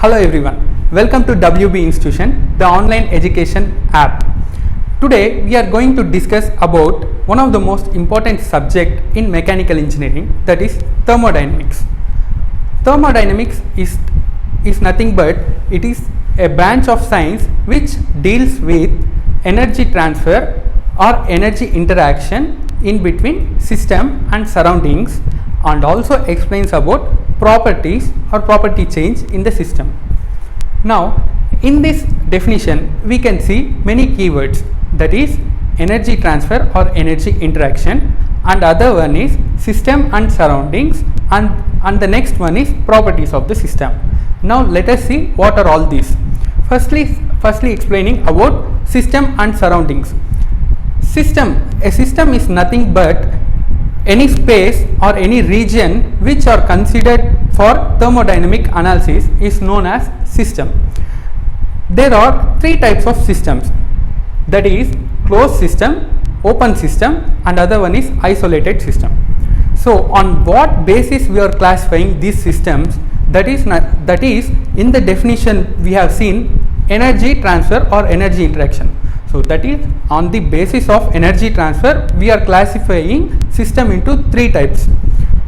Hello everyone, welcome to WB Institution, the online education app. Today we are going to discuss about one of the most important subject in mechanical engineering, that is thermodynamics. Thermodynamics is nothing but it is a branch of science which deals with energy transfer or energy interaction in between system and surroundings, and also explains about properties or property change in the system. Now in this definition we can see many keywords, that is energy transfer or energy interaction, and other one is system and surroundings, and the next one is properties of the system. Now let us see what are all these. Firstly explaining about system and surroundings. A system is nothing but any space or any region which are considered for thermodynamic analysis is known as system. There are three types of systems, that is closed system, open system, and other one is isolated system. So on what basis we are classifying these systems? That is in the definition we have seen energy transfer or energy interaction. So that is on the basis of energy transfer we are classifying system into three types.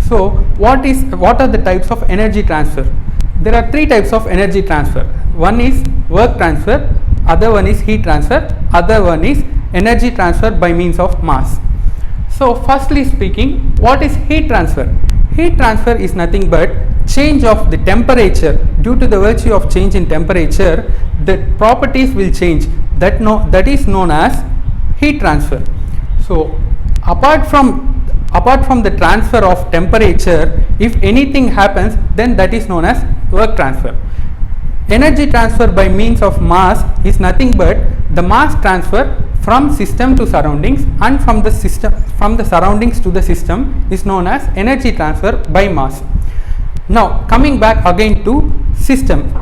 So what are the types of energy transfer? There are three types of energy transfer. One is work transfer, other one is heat transfer, other one is energy transfer by means of mass. So firstly speaking, what is heat transfer? Heat transfer is nothing but change of the temperature. Due to the virtue of change in temperature, the properties will change. That is known as heat transfer. So apart from the transfer of temperature, if anything happens, then that is known as work transfer. Energy transfer by means of mass is nothing but the mass transfer from system to surroundings, and from the surroundings to the system is known as energy transfer by mass. Now coming back again to system.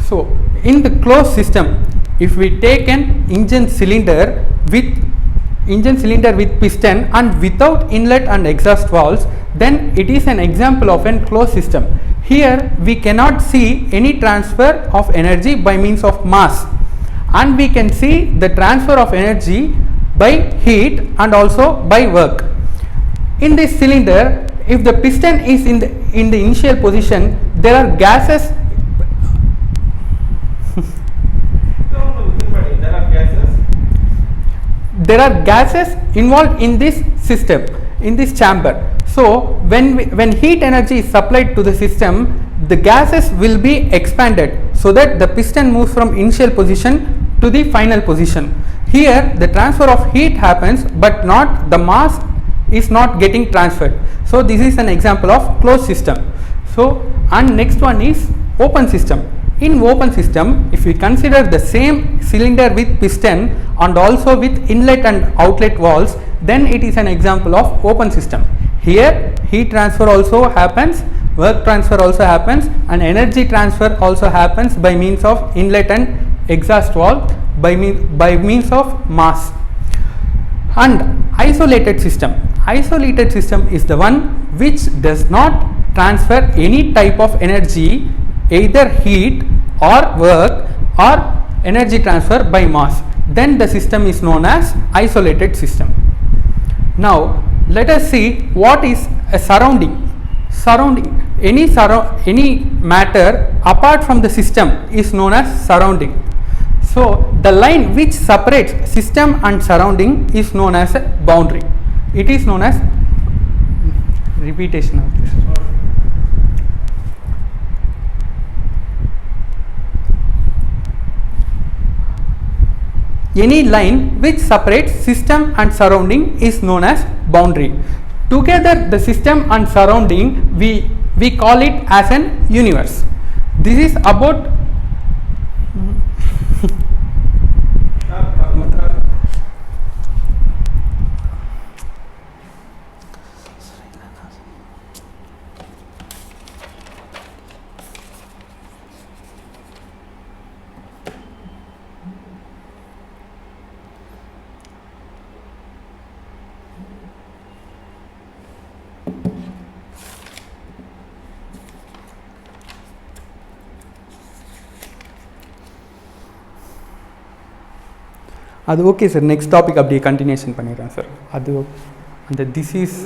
So in the closed system, if we take an engine cylinder with piston and without inlet and exhaust valves, then it is an example of a closed system. Here we cannot see any transfer of energy by means of mass, and we can see the transfer of energy by heat and also by work. In this cylinder, if the piston is in the initial position, there are gases involved in this system, in this chamber. So when heat energy is supplied to the system, the gases will be expanded so that the piston moves from initial position to the final position. Here the transfer of heat happens, but not the mass is not getting transferred. So this is an example of closed system. So and next one is open system. In open system, if we consider the same cylinder with piston and also with inlet and outlet valves, then it is an example of open system. Here heat transfer also happens, work transfer also happens, and energy transfer also happens by means of inlet and exhaust valve by means of mass. And isolated system is the one which does not transfer any type of energy, either heat or work or energy transfer by mass. Then the system is known as isolated system. Now let us see what is a surrounding. Any matter apart from the system is known as surrounding. So the line which separates system and surrounding is known as a boundary. It is known as repetition of this. Any line which separates system and surrounding is known as boundary. Together the system and surrounding we call it as an universe. This is about அது okay sir, next topic அப்படியே continuation பண்ணிடுறேன் sir. அது அந்த this is